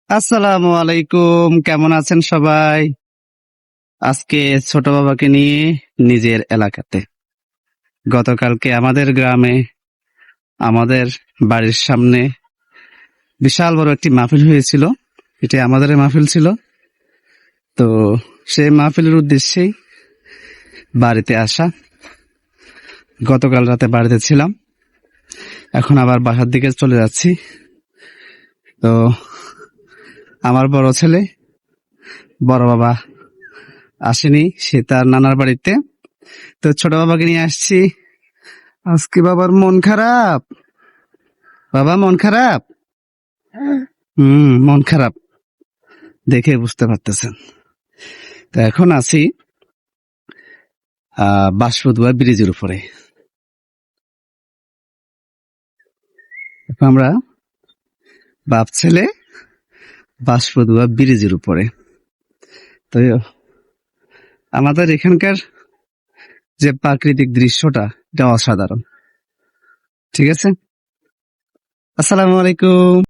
আসসালামু আলাইকুম, কেমন আছেন সবাই? আজকে ছোট বাবাকে নিয়ে নিজের এলাকাতে। গতকালকে আমাদের গ্রামে, আমাদের বাড়ির সামনে বিশাল বড় একটি মাহফিল হয়েছিল। এটা আমাদের মাহফিল ছিল। তো সেই মাহফিলের উদ্দেশ্যেই বাড়িতে আসা। গতকাল রাতে বাড়িতে ছিলাম, এখন আবার বাসার দিকে চলে যাচ্ছি। তো আমার বড় ছেলে, বড় বাবা আসেনি, সে তার নানার বাড়িতে। তো ছোট বাবাকে নিয়ে আসছি। আজকে বাবার মন খারাপ। বাবা মন খারাপ। মন খারাপ দেখে বুঝতে পারতেছেন। তো এখন আছি বাঁশপদুয়া ব্রিজের উপরে। এখন আমরা বাপ ছেলে বাঁশপদুয়া ব্রিজের উপরে। তো আমাদের এখানকার যে প্রাকৃতিক দৃশ্যটা, এটা অসাধারণ। ঠিক আছে, আসসালামু আলাইকুম।